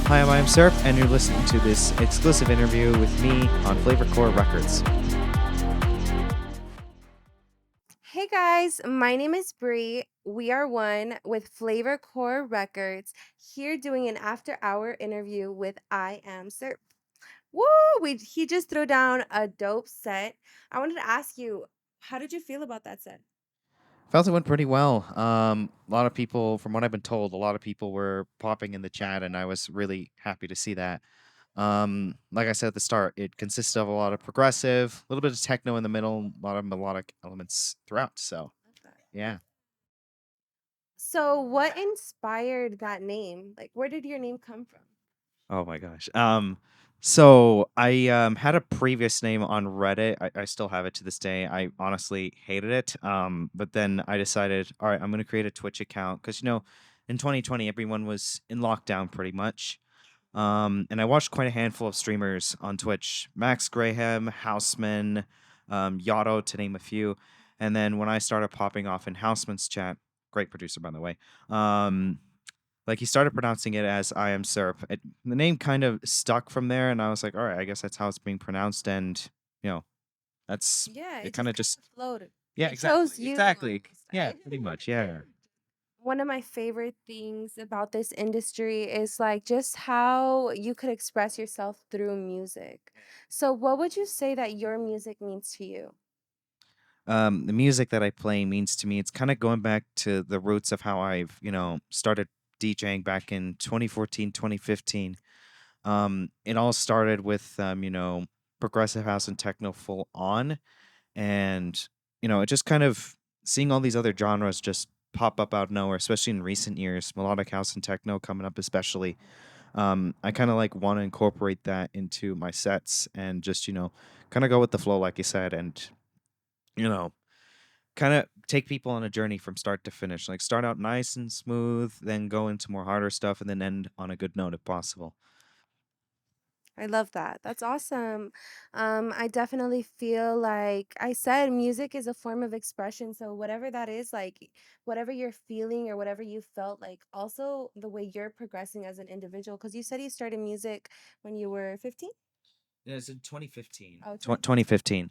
Hi, I'm IAMSVRP, and you're listening to this exclusive interview with me on Flavorcore Records. Hey guys, my name is Bree. We are one with Flavor Core Records here doing an after hour interview with I Am Sir. Woo! He just threw down a dope set. I wanted to ask you, how did you feel about that set? Felt it went pretty well. A lot of people, from what I've been told, a lot of people were popping in the chat, and I was really happy to see that. Like I said at the start, it consists of a lot of progressive, a little bit of techno in the middle, a lot of melodic elements throughout. So, Love that. yeah. So, what inspired that name? Like, where did your name come from? Oh my gosh. So I had a previous name on Reddit. I still have it to this day. I honestly hated it. But then I decided, all right, I'm gonna create a Twitch account because in 2020 everyone was in lockdown pretty much. And I watched quite a handful of streamers on Twitch: Max Graham, Houseman, Yotto, to name a few. And then when I started popping off in Houseman's chat, great producer by the way. Um, like he started pronouncing it as I am syrup. The name kind of stuck from there, and I was like, all right, I guess that's how it's being pronounced, and you know, that's Yeah, it. it Kind just of kind just of floated. yeah, It chose exactly, you exactly, yeah, almost. pretty much, yeah. One of my favorite things about this industry is like just how you could express yourself through music. So, what would you say that your music means to you? The music that I play means to me. It's kind of going back to the roots of how I've started DJing back in 2014, 2015. It all started with progressive house and techno full on, and it just kind of seeing all these other genres just pop up out of nowhere, especially in recent years, melodic house and techno coming up especially. I kind of like want to incorporate that into my sets and just kind of go with the flow, like you said, and you know kind of take people on a journey from start to finish, like start out nice and smooth, then go into more harder stuff, and then end on a good note if possible. I love that. That's awesome. I definitely feel like I said music is a form of expression. So, whatever that is, like whatever you're feeling or whatever you felt, like also the way you're progressing as an individual. Because you said you started music when you were 15? Yeah, it's in 2015. Oh, 2015. 2015.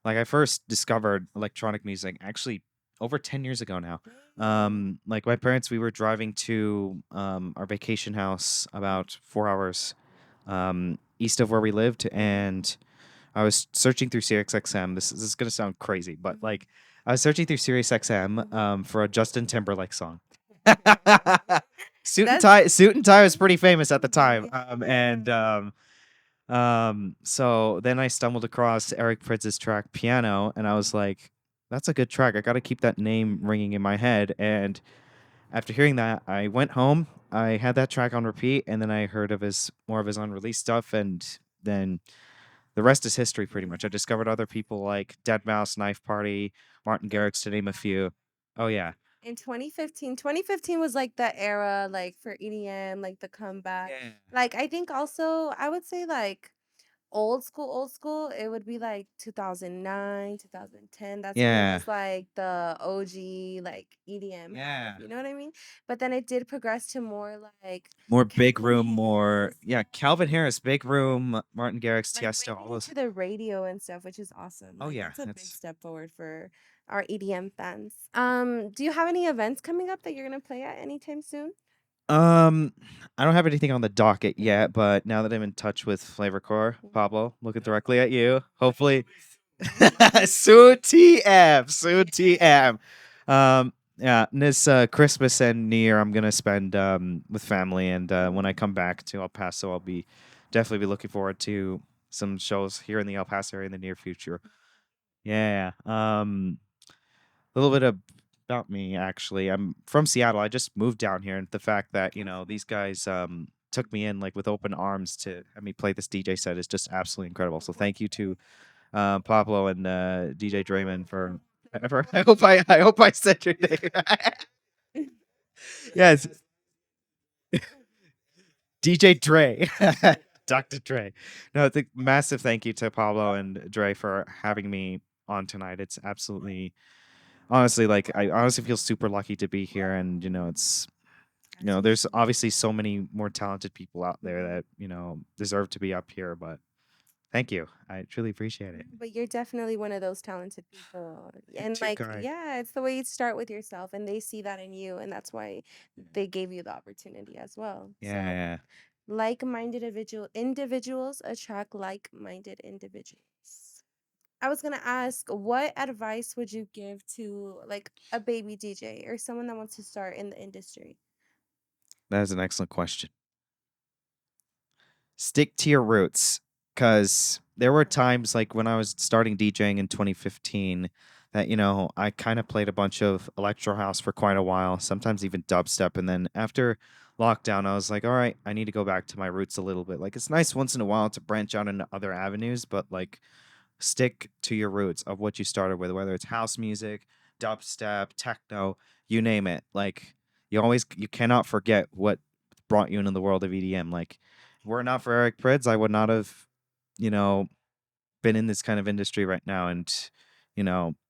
Like I first discovered electronic music actually over 10 years ago now. Dang. Like my parents, we were driving to our vacation house about 4 hours east of where we lived, and I was searching through SiriusXM. This is gonna sound crazy, but Mhm. like I was searching through SiriusXM for a Justin Timberlake song. That's Suit and tie was pretty famous at the time. yeah. So then I stumbled across Eric Pritz's track Piano, and I was like, that's a good track. I got to keep that name ringing in my head. And after hearing that, I went home. I had that track on repeat, and then I heard of his more of his unreleased stuff, and then the rest is history. Pretty much, I discovered other people like Dead Mouse, Knife Party, Martin Garrix, to name a few. Oh yeah, In 2015 was like the era like for EDM, like the comeback. yeah, Like I think also I would say like old school, it would be like 2009, 2010. That's when it yeah, was like the OG like EDM hype, yeah. you know what I mean? But then it did progress to more like More big Calvin room, more Harris, yeah. Calvin Harris, big room, Martin Garrix, like Tiesto, all making it those. to the radio and stuff, which is awesome. Oh Like yeah, that's a big that's step forward for our EDM fans. Do you have any events coming up that you're gonna play at anytime soon? um. I don't have anything on the docket yet, but now that I'm in touch with Flavorcore, Pablo, looking directly at you. Hopefully, soon TM, soon TM. Yeah, this Christmas and New Year, I'm gonna spend with family, and when I come back to El Paso, I'll be definitely be looking forward to some shows here in the El Paso area in the near future. Yeah. A little bit about me actually. I'm from Seattle. I just moved down here, and the fact that these guys took me in like with open arms to have me play this DJ set is just absolutely incredible. So thank you to Pablo and DJ Draymond for I hope I said your name. Yes, DJ Dre. Dr. Dre. No, it's a massive thank you to Pablo and Dre for having me on tonight. It's absolutely honestly, like I honestly feel super lucky to be here, and it's there's obviously so many more talented people out there Mhm. that deserve to be up here. But thank you, I truly appreciate Yeah, it. but you're definitely one of those talented people. You're And too like, kind. yeah, it's the way you start with yourself and they see that in you and that's why they gave you the opportunity as well. Yeah, So, yeah. like-minded individuals attract like-minded individuals. I was gonna ask, what advice would you give to like a baby DJ or someone that wants to start in the industry? That is an excellent question. Stick to your roots, because there were times like when I was starting DJing in 2015 that I kind of played a bunch of electro house for quite a while, sometimes even dubstep, and then after lockdown I was like, all right, I need to go back to my roots a little bit. Like, it's nice once in a while to branch out into other avenues, but like, stick to your roots of what you started with, whether it's house music, dubstep, techno, you name it. Like, you cannot forget what brought you into the world of EDM. Like, were it not for Eric Prydz, I would not have, you know, been in this kind of industry right now. And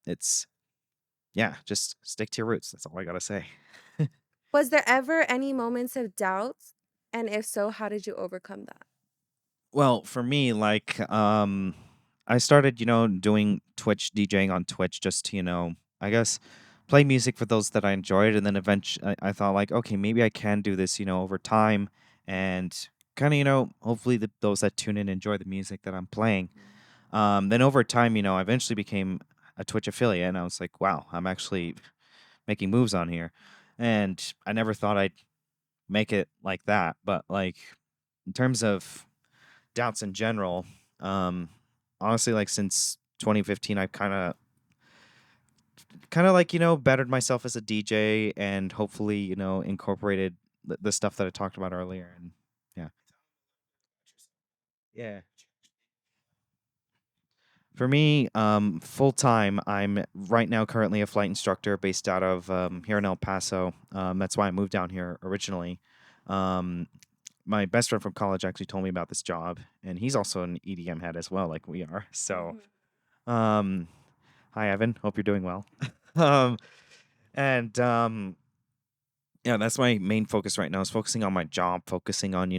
it's yeah, just stick to your roots. That's all I gotta say. Was there ever any moments of doubt? And if so, how did you overcome that? Well, for me, like, I started, doing Twitch DJing on Twitch just to, I guess, play music for those that I enjoyed, and then eventually I thought like, okay, maybe I can do this, over time, and kind of, hopefully those that tune in enjoy the music that I'm playing. Mhm. Then over time, I eventually became a Twitch affiliate, and I was like, wow, I'm actually making moves on here, and I never thought I'd make it like that, but like in terms of doubts in general. Um, Honestly, like since 2015, I've kind of like bettered myself as a DJ, and hopefully incorporated the stuff that I talked about earlier. And yeah, yeah. For me, full time, I'm right now currently a flight instructor based out of here in El Paso. That's why I moved down here originally. Um, my best friend from college actually told me about this job, and he's also an EDM head as well, like we are. So, Mhm. um, hi, Evan. Hope you're doing well. um, and yeah, that's my main focus right now is focusing on my job, focusing on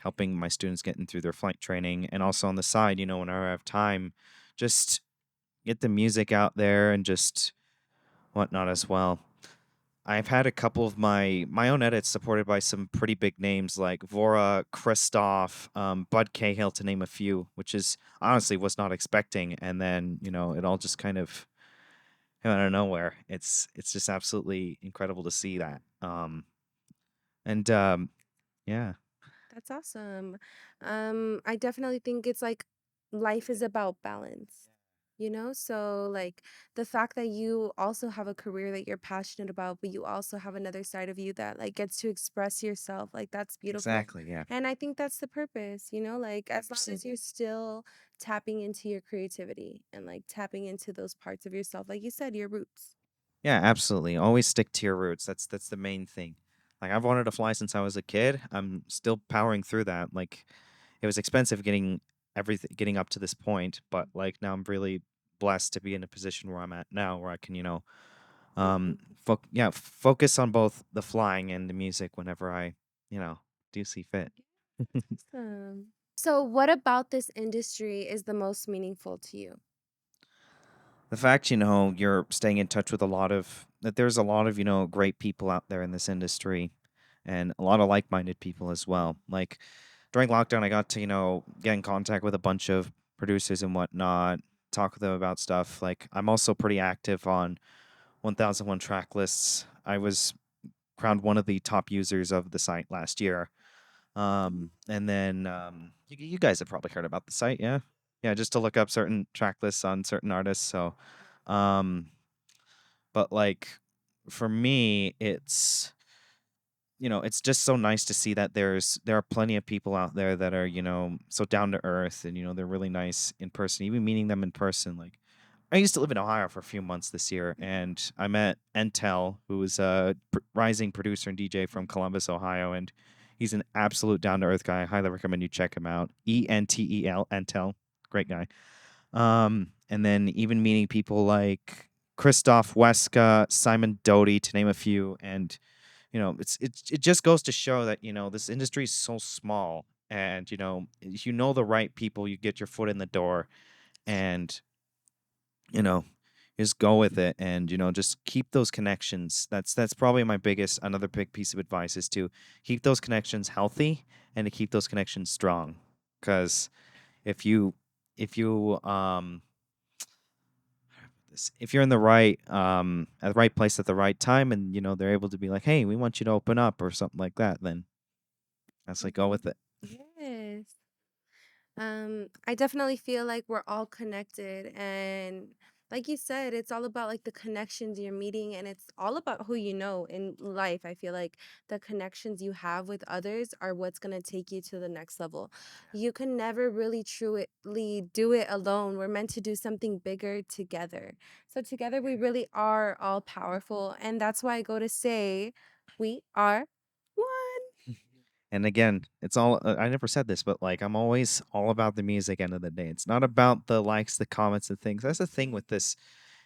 helping my students getting through their flight training, and also on the side, whenever I have time, just get the music out there and just whatnot as well. I've had a couple of my own edits supported by some pretty big names like Vora, Cristoph, Bud Cahill, to name a few, which is honestly was not expecting, and then it all just kind of out of nowhere. It's just absolutely incredible to see that. And yeah, That's awesome. I definitely think it's like life is about balance, you know? So, like, the fact that you also have a career that you're passionate about, but you also have another side of you that, like, gets to express yourself, like, that's beautiful. exactly. Yeah, And I think that's the purpose, you know? Like, as long as absolutely. you're still tapping into your creativity and, like, tapping into those parts of yourself, like you said, your roots. Yeah, absolutely. Always stick to your roots. That's the main thing. Like, I've wanted to fly since I was a kid. I'm still powering through that. Like, it was expensive getting everything getting up to this point, but like now I'm really blessed to be in a position where I'm at now, where I can Mhm. focus on both the flying and the music whenever I you know do see fit. That's awesome. So, what about this industry is the most meaningful to you? The fact you're staying in touch with a lot of that there's a lot of great people out there in this industry, and a lot of like-minded people as well. Like, during lockdown, I got to get in contact with a bunch of producers and whatnot, talk with them about stuff. Like, I'm also pretty active on 1001 track lists. I was crowned one of the top users of the site last year. And then you guys have probably heard about the site, yeah? Yeah, just to look up certain track lists on certain artists. So, um, but like for me, it's just so nice to see that there are plenty of people out there that are so down to earth, and they're really nice in person. Even meeting them in person, like I used to live in Ohio for a few months this year, and I met Entel, who is a rising producer and DJ from Columbus, Ohio, and he's an absolute down to earth guy. I highly recommend you check him out. Entel, Entel, great guy. And then even meeting people like Christoph, Weska, Simon Doty, to name a few, and it just goes to show that this industry is so small, and if you know the right people, you get your foot in the door, and you know just go with it, and just keep those connections. That's probably my biggest another big piece of advice, is to keep those connections healthy and to keep those connections strong, because if you if you're in the right at the right place at the right time, and they're able to be like, hey, we want you to open up or something like that, then that's like, go Mhm. with it. Yes. I definitely feel like we're all connected, and like you said, it's all about like the connections you're meeting, and it's all about who you know in life. I feel like the connections you have with others are what's gonna take you to the next level. You can never really truly do it alone. We're meant to do something bigger together. So together we really are all powerful, and that's why I go to say we are one. And again, it's all I never said this, but like, I'm always all about the music. End of the day, it's not about the likes, the comments, and things. That's the thing with this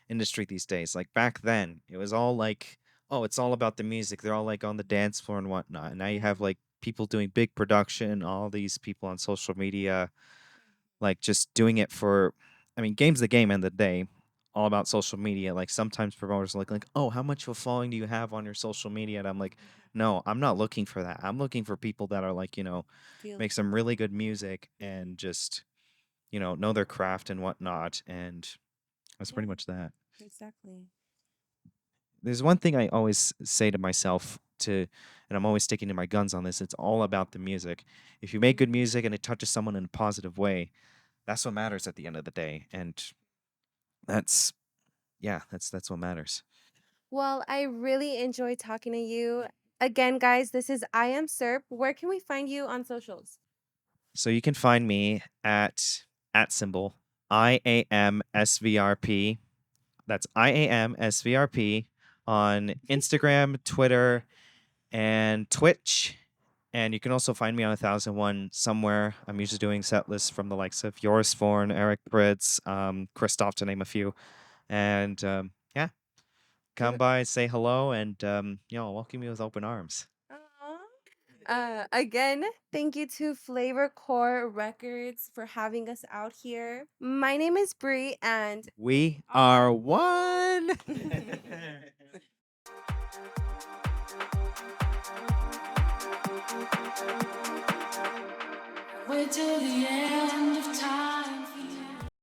industry these days. Like back then, it was all like, oh, it's all about the music. They're all like on the dance floor and whatnot. And now you have like people doing big production, all these people on social media, like just doing it for. I mean, game's the game. End of the day, all about social media. Like sometimes promoters are like, oh, how much of a following do you have on your social media? And I'm like, no, I'm not looking for that. I'm looking for people that are like, Feel make some really good music and just know their craft and whatnot. And that's yeah, pretty much that. exactly. There's one thing I always say to myself, and I'm always sticking to my guns on this. It's all about the music. If you make good music and it touches someone in a positive way, that's what matters at the end of the day. And that's yeah, that's what matters. Well, I really enjoyed talking to you. Again, guys, this is I am SERP. Where can we find you on socials? So you can find me at symbol IAMSVRP. That's IAMSVRP on Instagram, Twitter, and Twitch. And you can also find me on 1001 somewhere. I'm usually doing set lists from the likes of Yours Forn, Eric Britz, Cristoph, to name a few. And yeah, come Beautiful. by, say hello, and I'll welcome you with open arms. Again, thank you to Flavor Core Records for having us out here. My name is Bree, and We are one. we're till the end of time.